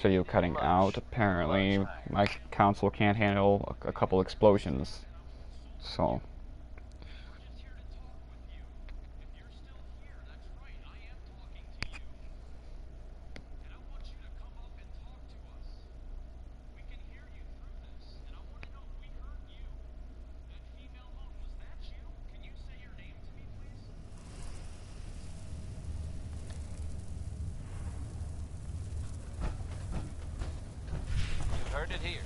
video cutting out. Apparently, my console can't handle a couple explosions. So. Heard it here.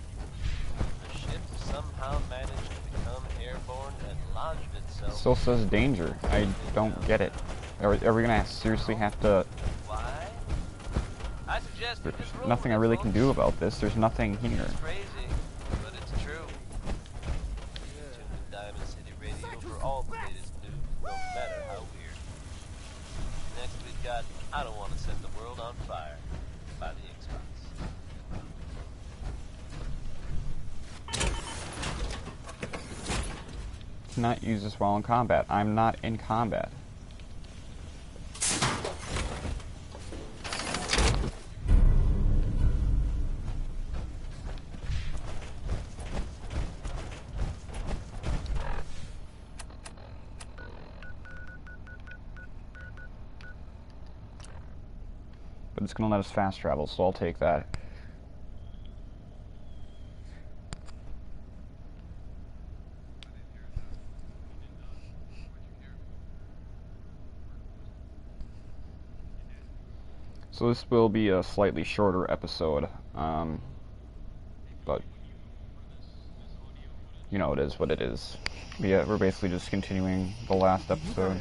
The ship somehow managed to become airborne and lodged itself. Still says danger. I don't get it. Are we gonna seriously have to? Why? I suggest There's just roll nothing I with it, really can folks. do about this. There's nothing here. It's crazy, but it's true. Tune to Diamond City Radio for all the latest news, no matter how weird. Next we've got I Don't Want to Set the World on Fire by the X-Files. Not use this while in combat. I'm not in combat. But it's gonna let us fast travel, so I'll take that. So this will be a slightly shorter episode, but you know, it is what it is. Yeah, we're basically just continuing the last episode.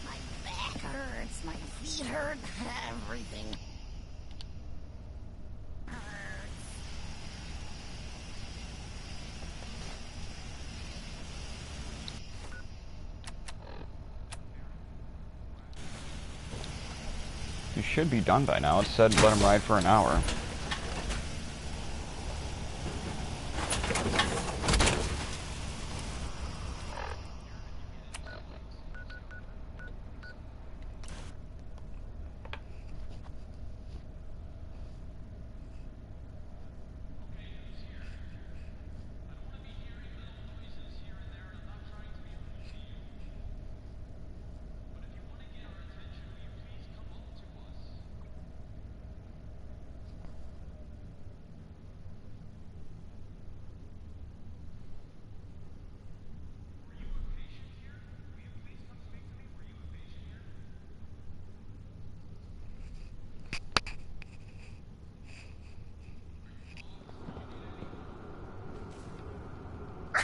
My back hurts, my feet hurt, everything hurts. You should be done by now. It said let him ride for an hour.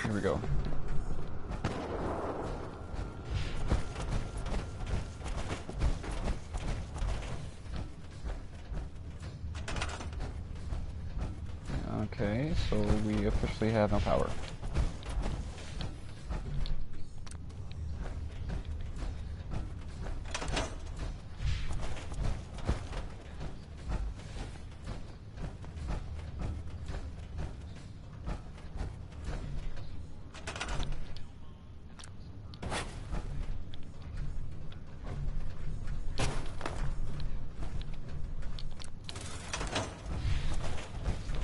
Here we go. Okay, so we officially have no power.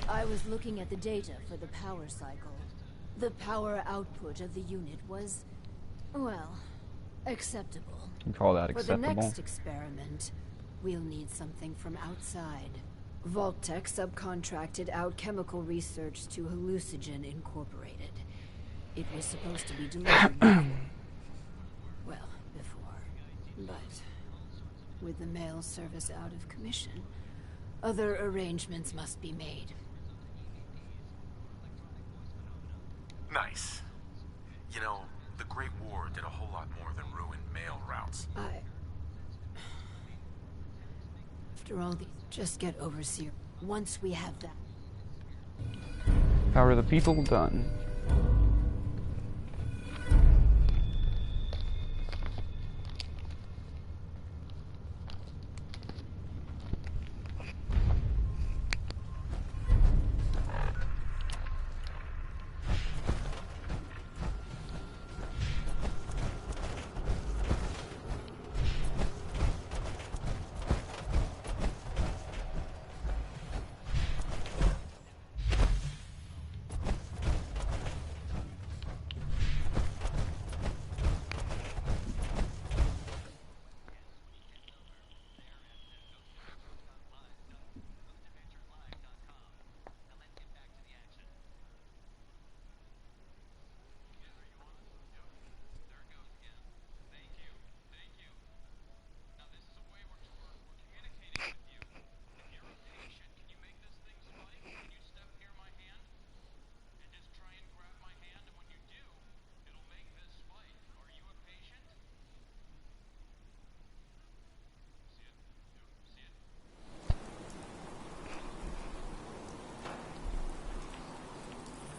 I was looking at the data for the power cycle. The power output of the unit was, well, acceptable. You call that For the acceptable? next experiment, we'll need something from outside. Vault-Tec subcontracted out chemical research to Hallucinogen Incorporated. It was supposed to be delivered before. Well, before. But with the mail service out of commission, other arrangements must be made. Nice. You know, the Great War did a whole lot more than ruin mail routes. After all these, just get Overseer. Once we have that. Power of the people done.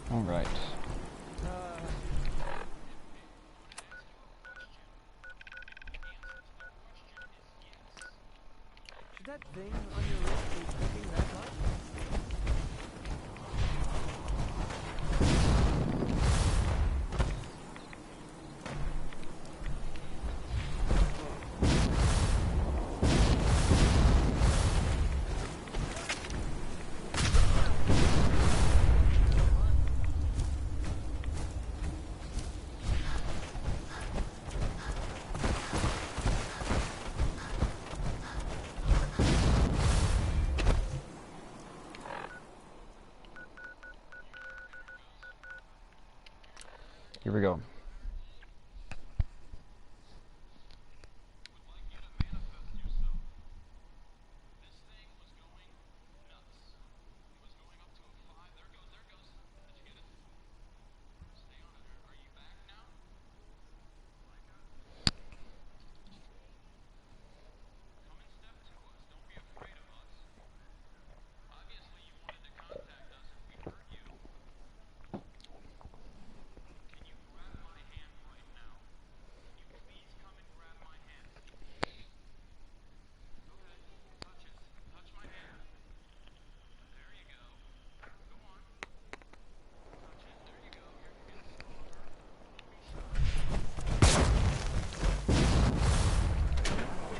All right. Should that thing on your wrist be clicking that much? Here we go.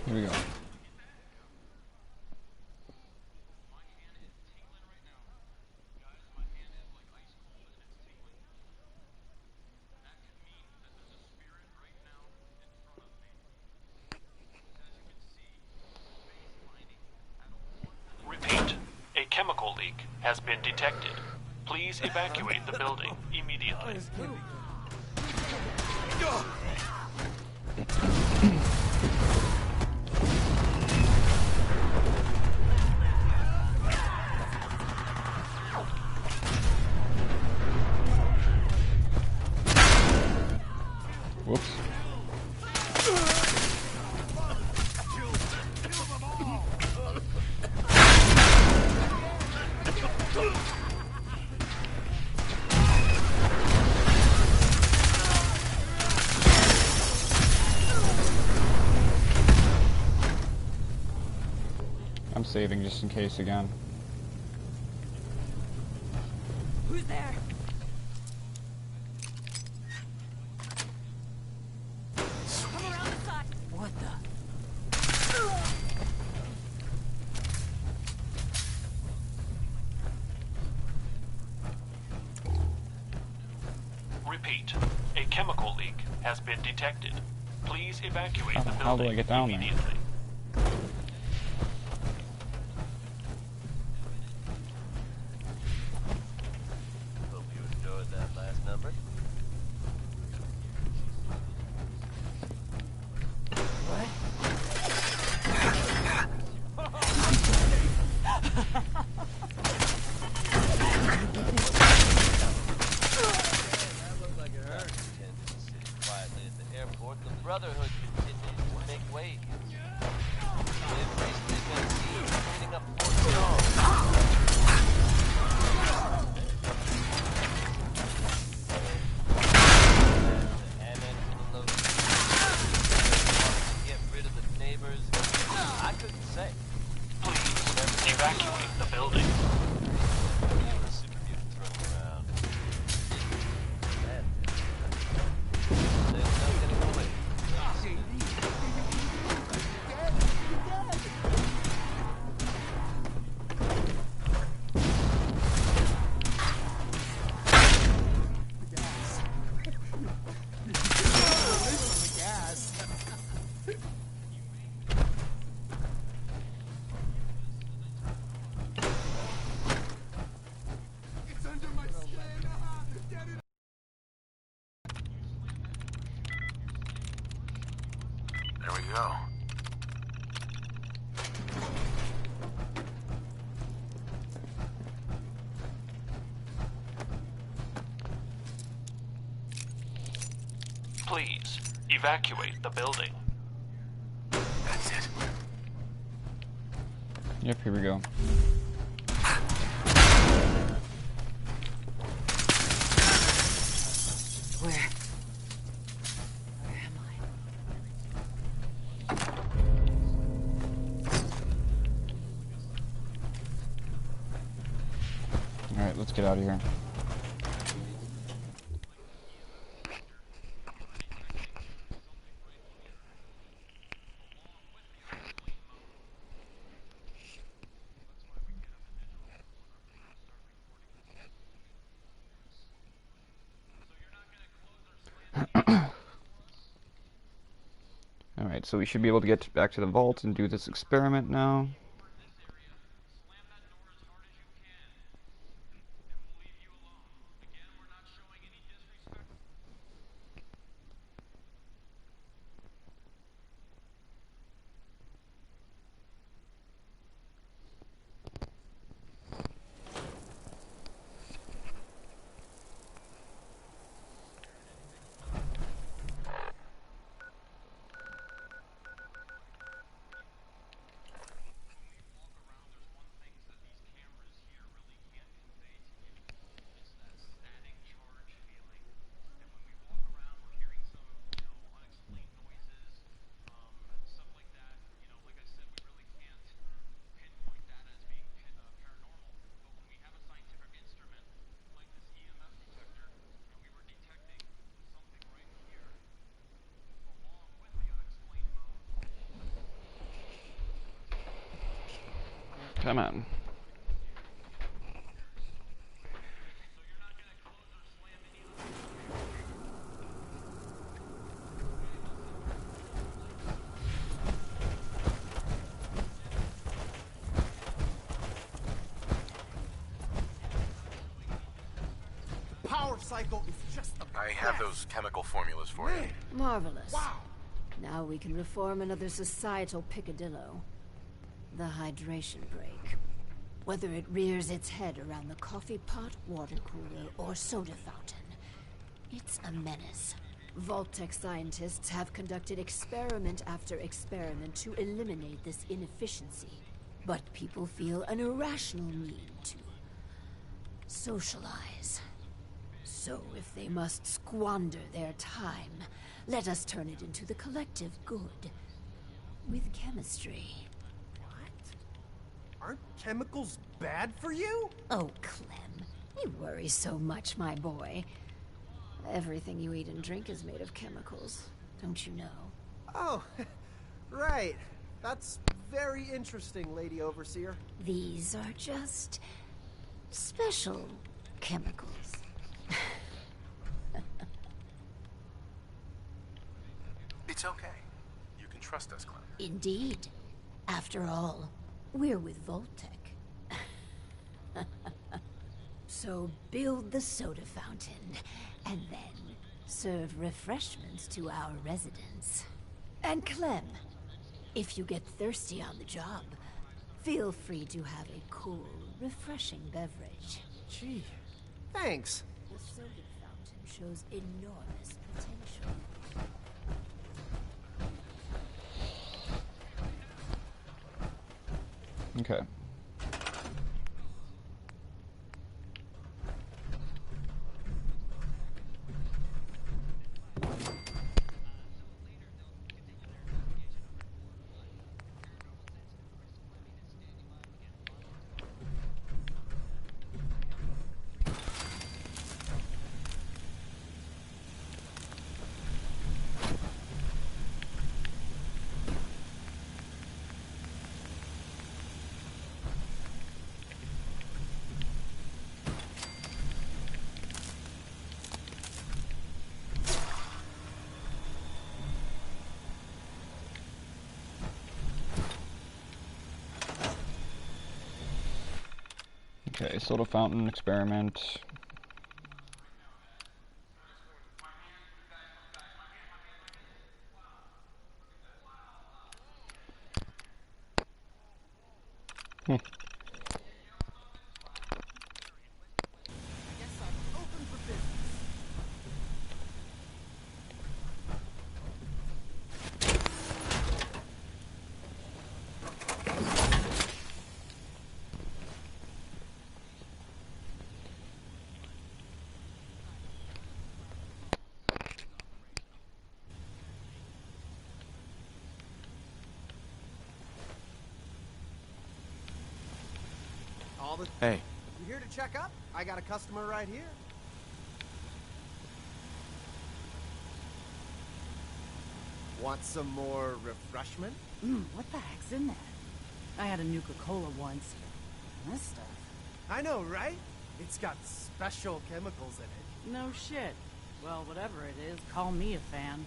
Here we go. Repeat. A chemical leak has been detected. Please evacuate the building immediately. Whoops. I'm saving just in case again. Who's there? Come around the side. What the? Repeat. A chemical leak has been detected. Please evacuate the building How do I get down there? immediately. Hope you enjoyed that last number. That looked like it hurt. Pretending to sit quietly at the airport, the Brotherhood continues to make waves. They've recently been seen cleaning up Fort Dog. Get rid of the neighbors. I couldn't say. Please evacuate the building. Super mutants running around. There's no getting away. There we go. Please evacuate the building. That's it. Yep, here we go. Alright, let's get out of here. Alright, so we should be able to get back to the vault and do this experiment now. Come on. Power cycle is just a I have those chemical formulas for you. Marvelous. Wow. Now we can reform another societal picadillo. The hydration break. Whether it rears its head around the coffee pot, water cooler, or soda fountain, it's a menace. Vault-Tec scientists have conducted experiment after experiment to eliminate this inefficiency. But people feel an irrational need to socialize. So if they must squander their time, let us turn it into the collective good. With chemistry. Aren't chemicals bad for you? Oh, Clem, you worry so much, my boy. Everything you eat and drink is made of chemicals, don't you know? Oh, right. That's very interesting, Lady Overseer. These are just special chemicals. It's okay. You can trust us, Clem. Indeed. After all, we're with Vault-Tec. So build the soda fountain, and then serve refreshments to our residents. And Clem, if you get thirsty on the job, feel free to have a cool, refreshing beverage. Gee, thanks. The soda fountain shows enormous potential. Okay. Okay, soda fountain experiment. Yes, I'm open for business. All the Hey, You here to check up? I got a customer right here. Want some more refreshment? What the heck's in that? I had a Nuka-Cola once. This stuff. I know, right? It's got special chemicals in it. No shit. Well, whatever it is, call me a fan.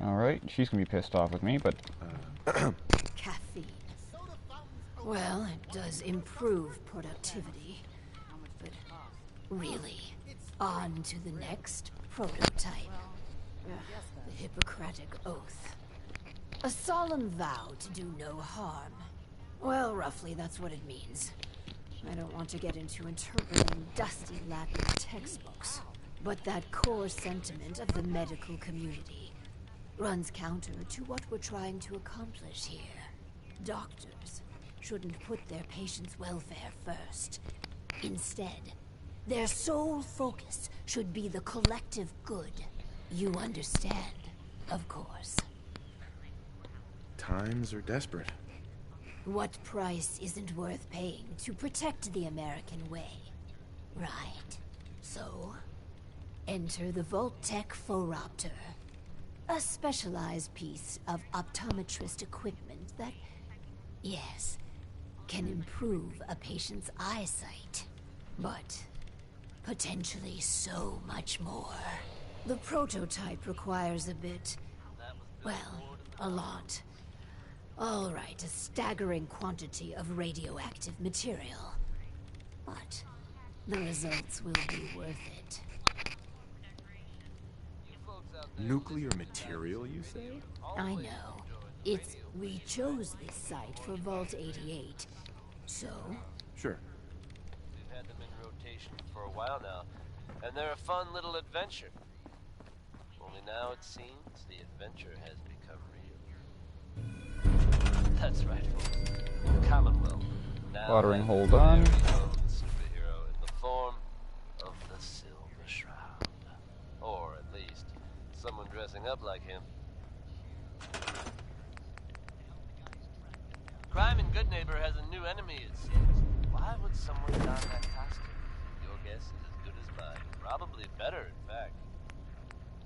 Alright, she's gonna be pissed off with me, but... Caffeine. Well, it does improve productivity. But really, on to the next prototype. The Hippocratic Oath. A solemn vow to do no harm. Well, roughly, that's what it means. I don't want to get into interpreting dusty Latin textbooks, but that core sentiment of the medical community runs counter to what we're trying to accomplish here. Doctors shouldn't put their patients' welfare first. Instead, their sole focus should be the collective good. You understand, of course. Times are desperate. What price isn't worth paying to protect the American way? Right. So, enter the Vault-Tec Phoropter. A specialized piece of optometrist equipment that, yes, can improve a patient's eyesight. But potentially so much more. The prototype requires a bit, well, a lot. All right, a staggering quantity of radioactive material. But the results will be worth it. Nuclear material, you say? I know. We chose this site for Vault 88. So? Sure. We've had them in rotation for a while now, and they're a fun little adventure. Only now it seems the adventure has become real. That's right, folks. Commonwealth. Now Watering hole done. superhero in the form of the Silver Shroud. Or at least, someone dressing up like him. Crime and Good Neighbor has a new enemy, it seems. Why would someone don that costume? Your guess is as good as mine. Probably better, in fact.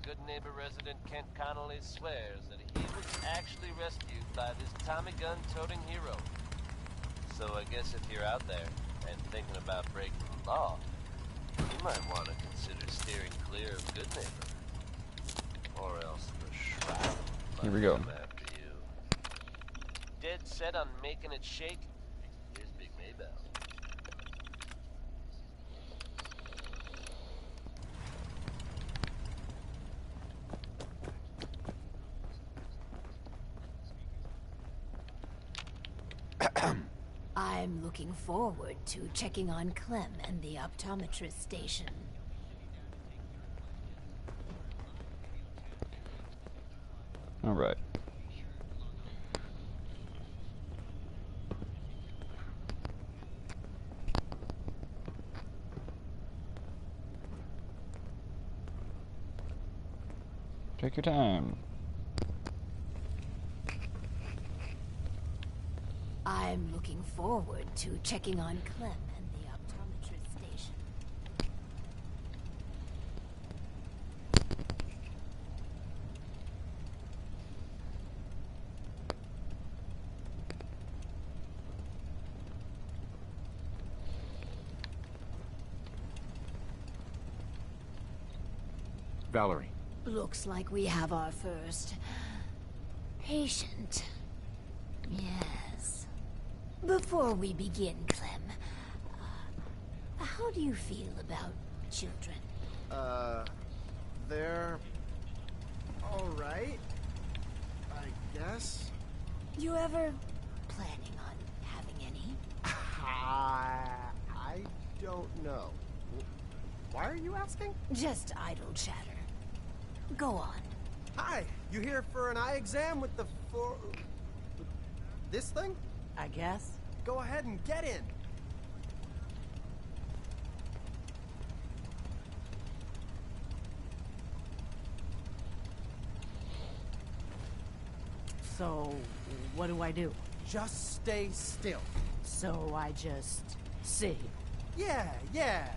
Good Neighbor resident Kent Connolly swears that he was actually rescued by this Tommy gun-toting hero. So I guess if you're out there and thinking about breaking the law, you might want to consider steering clear of Good Neighbor. Or else the Shroud might Here we go. come after you. Dead set on making it shake? Here's Big Maybell. I'm looking forward to checking on Clem and the optometrist station. Alright. Take your time. I'm looking forward to checking on Clem and the optometrist station. Valerie. Looks like we have our first patient. Yes. Before we begin, Clem, how do you feel about children? They're... alright, I guess. You ever planning on having any? I don't know. Why are you asking? Just idle chatter. Go on. Hi, you here for an eye exam with the this thing? I guess. Go ahead and get in. So, what do I do? Just stay still. So I just sit here. Yeah.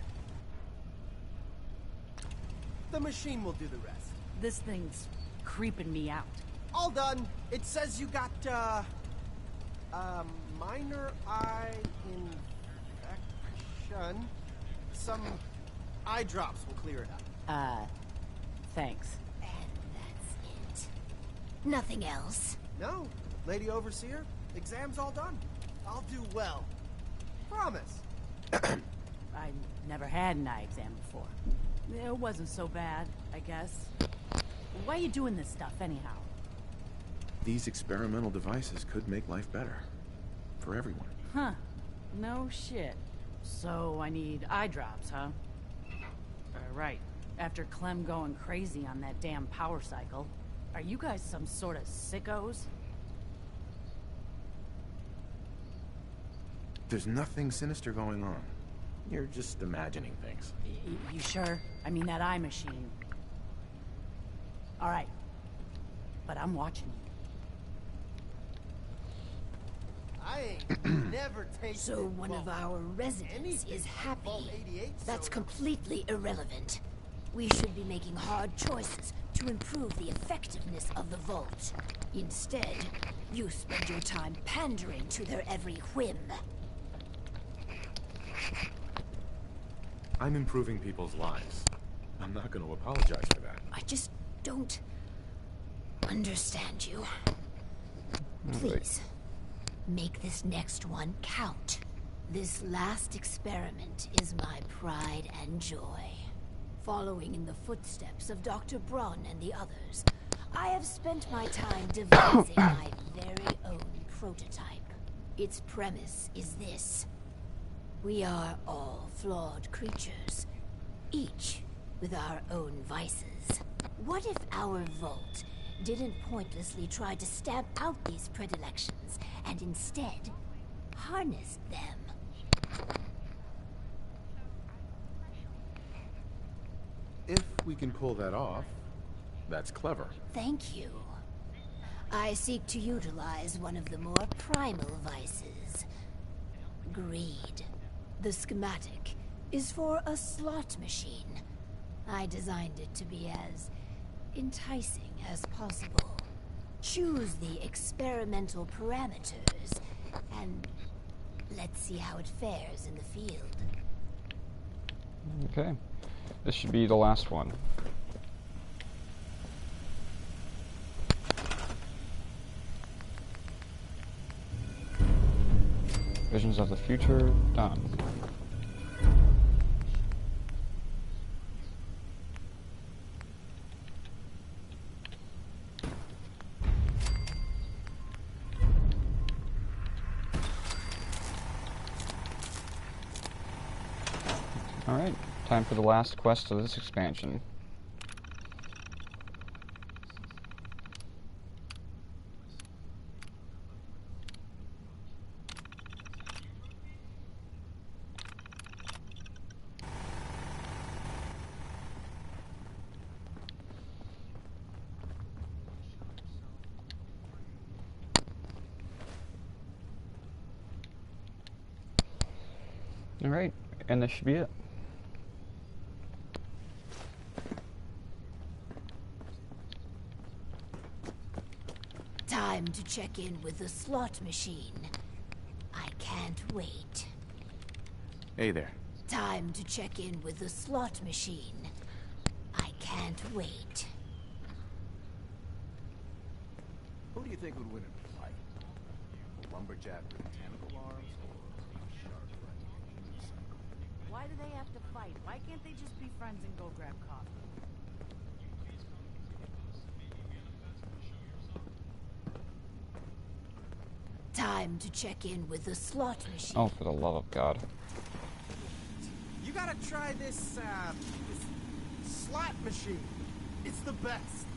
The machine will do the rest. This thing's creeping me out. All done. It says you got, minor eye infection. Some eye drops will clear it up. Thanks. And that's it. Nothing else. No, Lady Overseer, exam's all done. I'll do well. Promise. I never had an eye exam before. It wasn't so bad, I guess. Why are you doing this stuff, anyhow? These experimental devices could make life better. For everyone. Huh. No shit. So I need eye drops, huh? Right. After Clem going crazy on that damn power cycle. Are you guys some sort of sickos? There's nothing sinister going on. You're just imagining things. You sure? I mean, that eye machine. Alright. But I'm watching you. I ain't never tasted So one of our residents is happy. That's completely irrelevant. We should be making hard choices to improve the effectiveness of the vault. Instead, you spend your time pandering to their every whim. I'm improving people's lives. I'm not going to apologize for that. I just don't understand you. Please, make this next one count. This last experiment is my pride and joy. Following in the footsteps of Dr. Braun and the others, I have spent my time devising my very own prototype. Its premise is this. We are all flawed creatures, each with our own vices. What if our vault didn't pointlessly try to stamp out these predilections and instead harnessed them? If we can pull that off, that's clever. Thank you. I seek to utilize one of the more primal vices. Greed. The schematic is for a slot machine. I designed it to be as enticing as possible. Choose the experimental parameters, and let's see how it fares in the field. Okay. This should be the last one. Visions of the future, done. Alright, time for the last quest of this expansion. Alright, and this should be it. Time to check in with the slot machine. I can't wait. Hey there. Time to check in with the slot machine. I can't wait. Who do you think would win in a fight? A lumberjack with tentacle arms or a shark like a unicycle? Why do they have to fight? Why can't they just be friends and go grab coffee? Time to check in with the slot machine. Oh, for the love of God. You gotta try this slot machine. It's the best.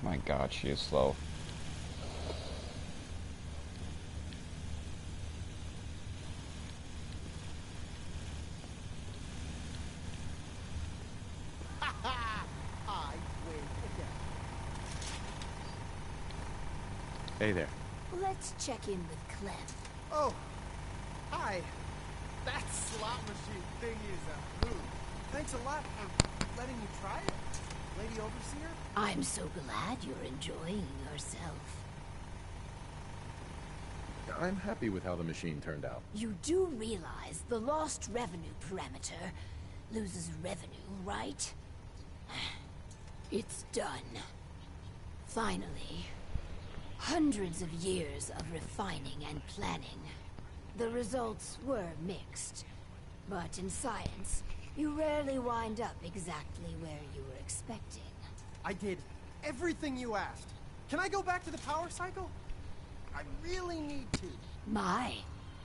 My God, she is slow. I win again. Hey there. Let's check in with Clem. Oh, hi. That slot machine thing is a hoot. Thanks a lot for letting me try it, Lady Overseer. I'm so glad you're enjoying yourself. I'm happy with how the machine turned out. You do realize the lost revenue parameter loses revenue, right? It's done. Finally. Hundreds of years of refining and planning. The results were mixed. But in science, you rarely wind up exactly where you were expecting. I did everything you asked. Can I go back to the power cycle? I really need to. My,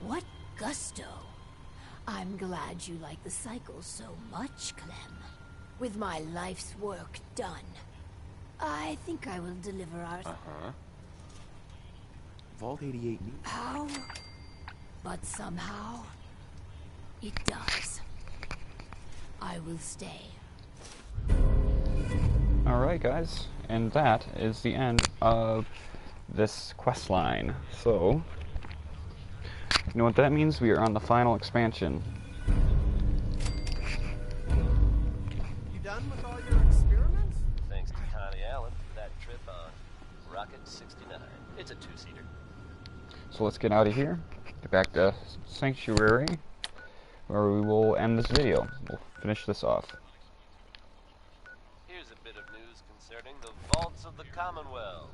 what gusto. I'm glad you like the cycle so much, Clem. With my life's work done, I think I will deliver our... Vault 88 needs. How? But somehow, it does. I will stay. Alright guys, and that is the end of this quest line. So, you know what that means? We are on the final expansion. You done with all your experiments? Thanks to Connie Allen for that trip on Rocket 69. It's a two-seater. So let's get out of here, get back to Sanctuary, where we will end this video. We'll finish this off. Here's a bit of news concerning the vaults of the Commonwealth.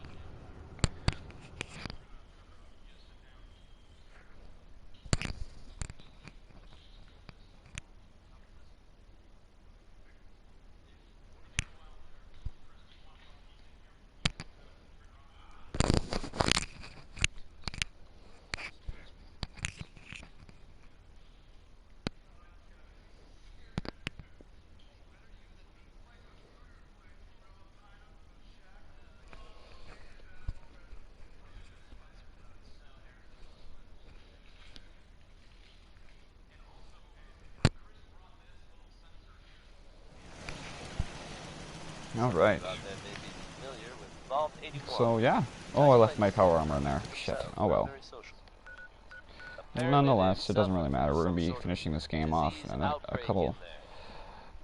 Alright. Thought that may be familiar with Vault 81. So yeah. Oh, I left my power armor in there. Shit. Oh well. Very social. Nonetheless, it doesn't really matter. We're going to be finishing this game off in a couple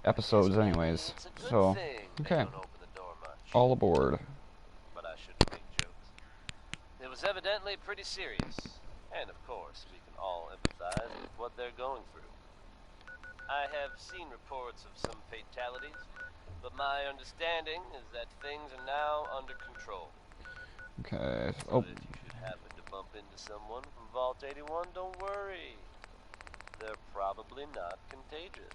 episodes anyways. So, okay. All aboard. But I shouldn't make jokes. It was evidently pretty serious. And of course, we can all empathize with what they're going through. I have seen reports of some fatalities, but my understanding is that things are now under control. Okay. So Oh. if you should happen to bump into someone from Vault 81, don't worry. They're probably not contagious.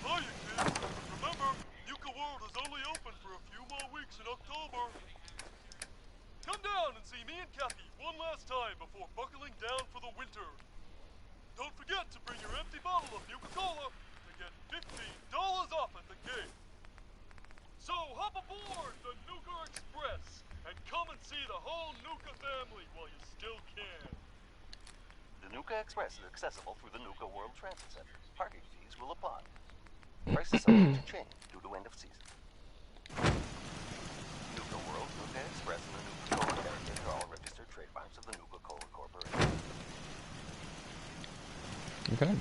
Hiya, kids. Remember, Nuka World is only open for a few more weeks in October. Come down and see me and Kathy one last time before buckling down for the winter. Don't forget to bring your empty bottle of Nuka-Cola to get $15 off at the gate. So hop aboard the Nuka Express and come and see the whole Nuka family while you still can. The Nuka Express is accessible through the Nuka World Transit Center. Parking fees will apply. Prices subject to change due to end of season. Nuka World, Nuka Express, and the Nuka Cola Heritage are all registered trademarks of the Nuka Cola Corporation. Okay.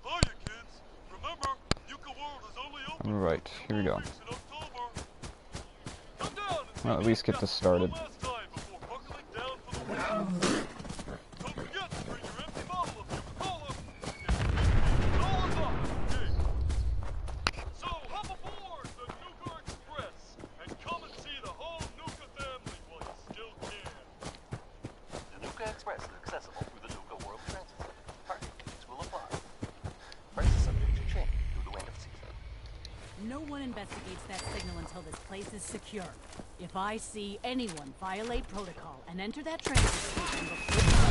Hiya, kids. Remember, Nuka World is only open Alright, here we go. weeks in October. Come down and see Well, at me least and get this Kathy started. one last time before buckling down for the winter. Don't forget to bring your empty bottle of Nuka-Cola investigates that signal until this place is secure. If I see anyone violate protocol and enter that transit station before...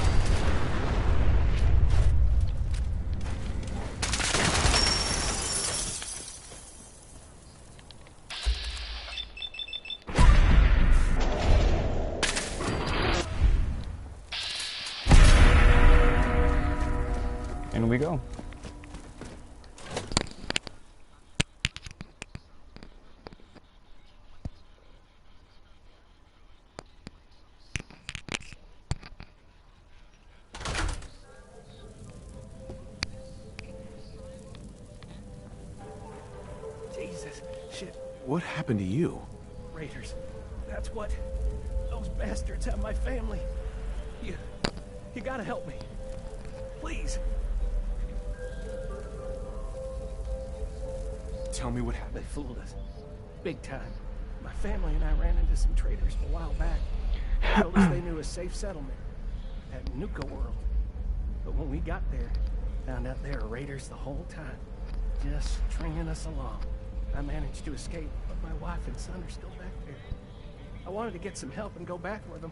In we go. Jesus, shit. What happened to you? Raiders. That's what... Those bastards have my family. You gotta help me. Please. Tell me what They happened. fooled us. Big time. My family and I ran into some traitors a while back. They told us they knew a safe settlement at Nuka World. But when we got there, found out they were raiders the whole time. Just stringing us along. I managed to escape, but my wife and son are still back there. I wanted to get some help and go back with them,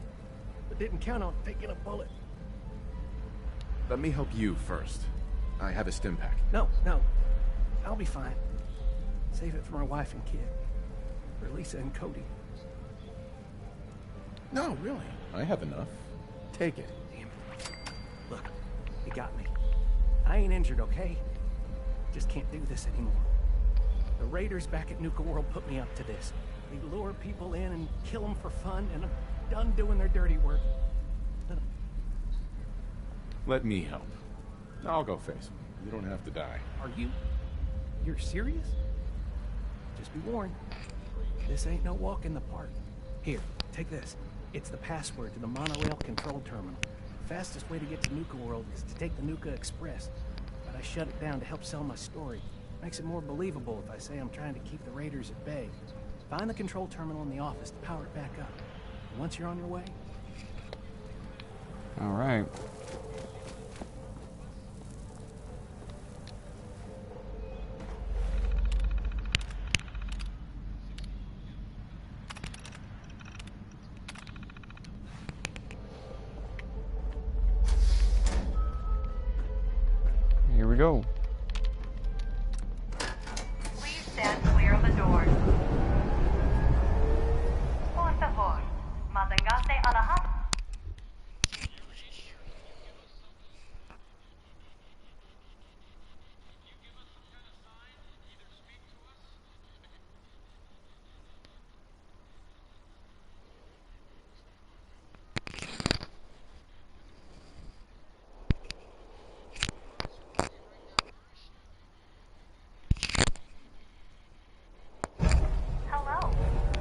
but didn't count on taking a bullet. Let me help you first. I have a stim pack. No. I'll be fine. Save it for my wife and kid. For Lisa and Cody. No, really. I have enough. Take it. Damn it. Look, you got me. I ain't injured, okay? Just can't do this anymore. The raiders back at Nuka World put me up to this. They lure people in and kill them for fun, and I'm done doing their dirty work. Let me help. I'll go face them. You don't have to die. Are you... You're serious? Just be warned. This ain't no walk in the park. Here, take this. It's the password to the monorail control terminal. Fastest way to get to Nuka World is to take the Nuka Express. But I shut it down to help sell my story. Makes it more believable if I say I'm trying to keep the raiders at bay. Find the control terminal in the office to power it back up. And once you're on your way... All right. Here we go. Please stand clear of the doors. Por favor, manténgase alejado. Hello,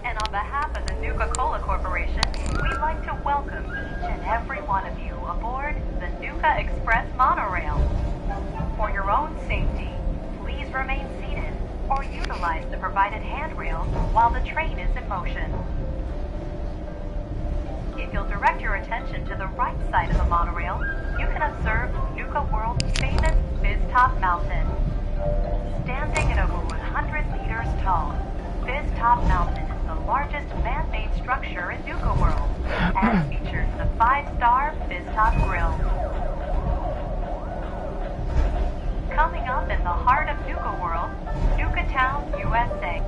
and on behalf of the Nuka-Cola Corporation, we'd like to welcome each and every one of you aboard the Nuka Express monorail. For your own safety, please remain seated or utilize the provided handrails while the train is in motion. If you'll direct your attention to the right side of the monorail, you can observe Nuka World's famous Fizz-Top Mountain. Standing at over 100 meters tall, Fizz-Top Mountain is the largest man-made structure in Nuka World and features the 5-star Fizz-Top Grill. Coming up in the heart of Nuka World, Nuka Town, USA.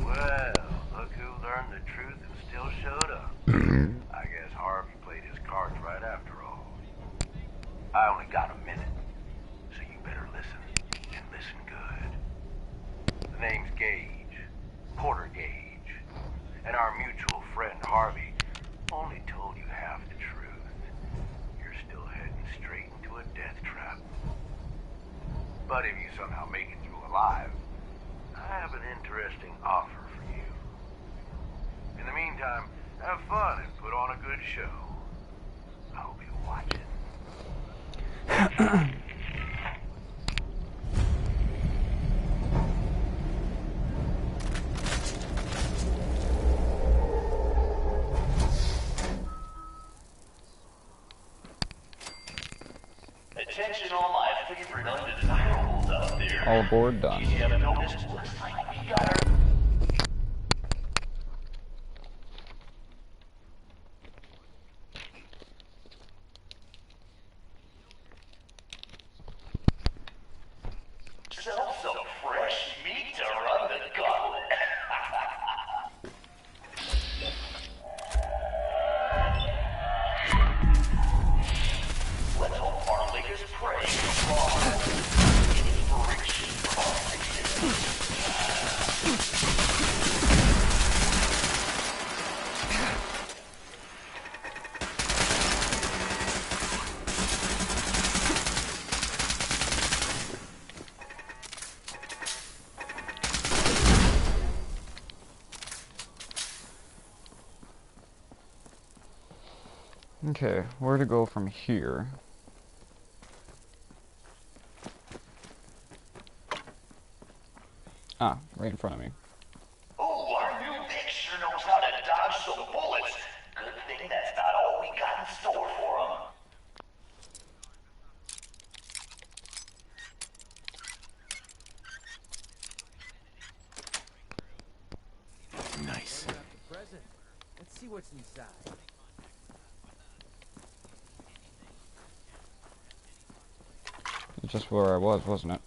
Well, look who learned the truth and still showed up. I guess Harvey played his cards right after all. I only got a minute, so you better listen, and listen good. The name's Gage, Porter Gage, and our mutual friend Harvey only told you half the truth. You're still heading straight into a death trap. But if you somehow make it through alive, I have an interesting offer for you. In the meantime, have fun and put on a good show. I'll be watching. Attention all live favorite undesirables out there. All aboard, done. You have noticed, looks like we got our... some fresh meat to run the gauntlet. Let's hope our latest prey inspiration for our Okay, where to go from here? Ah, right in front of me. Oh, our new Vic sure knows how to dodge some bullets. Good thing that's not all we got in store for him. Nice. Let's see what's inside. Just where I was, wasn't it?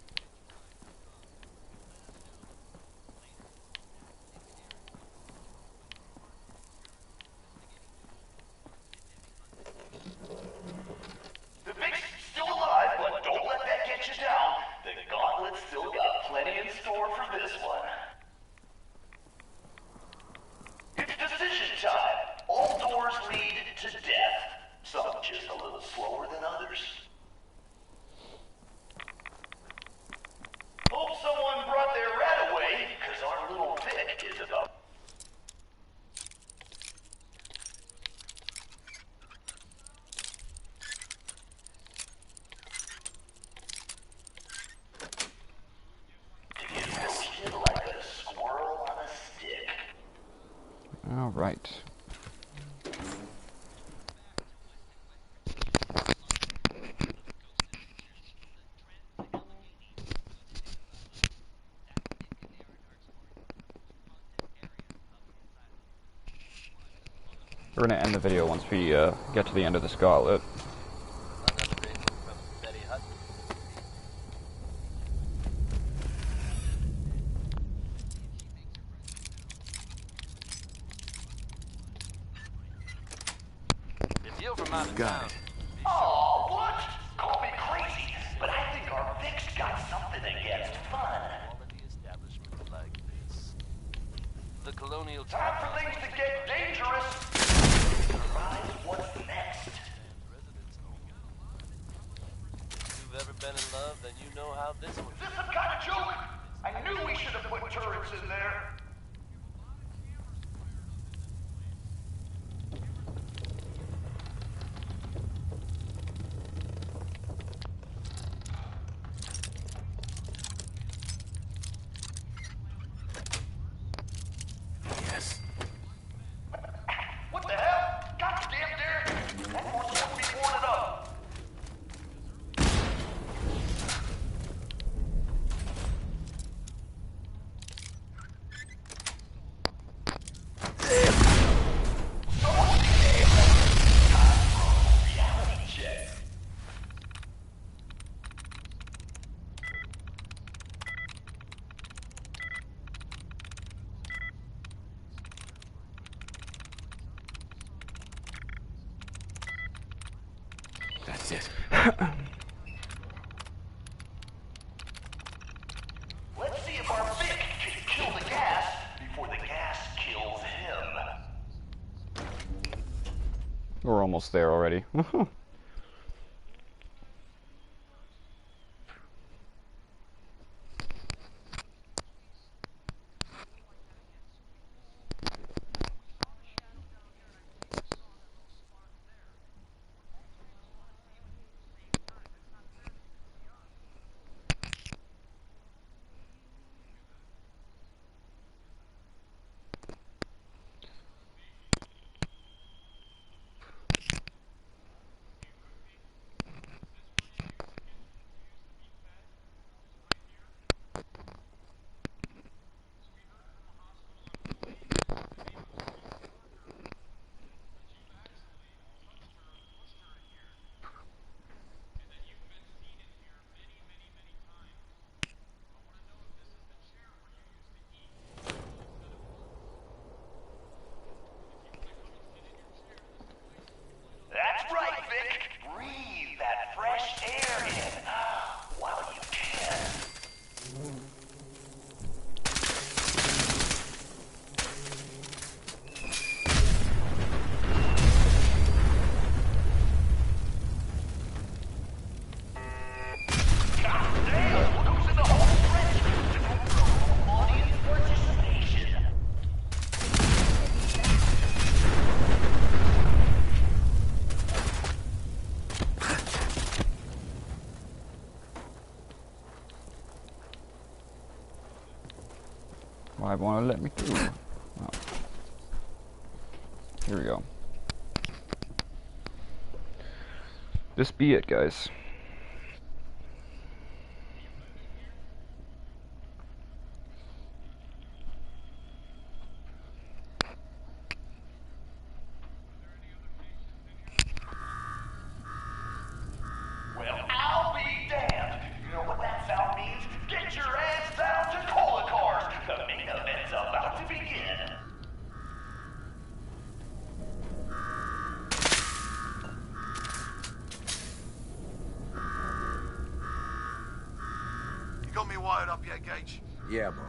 The Vic's still alive, but don't let that get you down. The gauntlet's still got plenty in store for this one. It's decision time. All doors lead to death. Some just a little slower than others. Hope someone brought their rat away, because our little Vic is about... to get roasted like a squirrel on a stick. All right. We're gonna end the video once we get to the end of this gauntlet. Got it. Oh, what? Call me crazy, but I think our Vic's got something against fun. The colonial Time for things to get dangerous. Surprise, what's next? If you've ever been in love, then you know how this one. Is this some kind of joke? I knew we should have put turrets in there. Yes. What the hell? God damn dare! That one's supposed to be boarded up. Reality check. That's it. Let's see if our Vic can kill the gas before the gas kills him. We're almost there already. want to let me through. Oh. Here we go. This be it, guys. Got me wired up yet, Gage? Yeah, boss.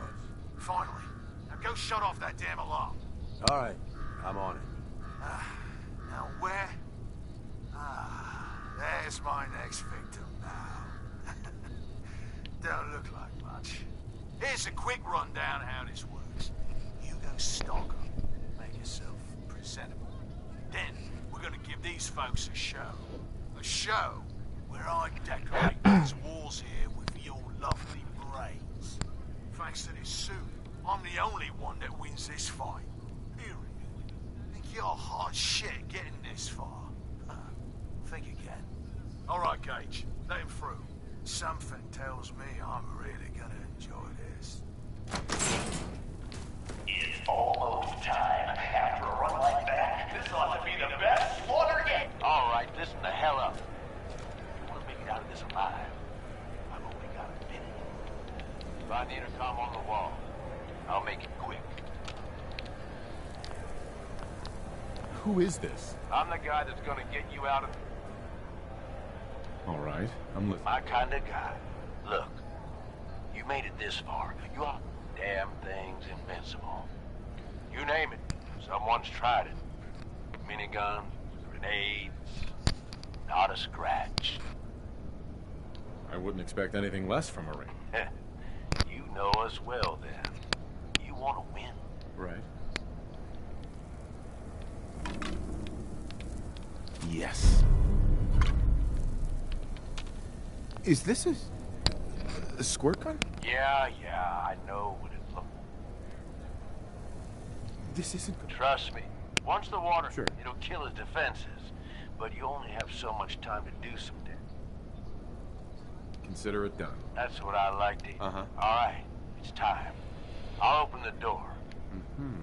Finally. Now go shut off that damn alarm. All right, I'm on it. Now where? There's my next victim now. Don't look like much. Here's a quick rundown how this works. You go stock up, make yourself presentable. Then we're gonna give these folks a show. A show where I decorate these walls here with your lovely brains. Thanks to this suit, I'm the only one that wins this fight. Period. Think you're hot shit getting this far? Think again. All right, Gage, let him through. Something tells me I'm really gonna enjoy this. It's almost time. After a run like that, this ought to be the best slaughter yet. All right, listen the hell up. I want to make it out of this alive. I've only got a minute. If I need a comm on the wall, I'll make it quick. Who is this? I'm the guy that's gonna get you out of... All right, I'm listening. My kind of guy. Look, you made it this far. You are damn things invincible. You name it, someone's tried it. Miniguns, grenades, not a scratch. I wouldn't expect anything less from a ring. You know us well, then. You want to win. Right. Yes. Is this a squirt gun? Yeah, I know what it looks. This isn't good. Trust me. Once the water, Sure. it'll kill his defenses. But you only have so much time to do some damage. Consider it done. That's what I like to hear. Uh-huh. All right, it's time. I'll open the door. Mm-hmm.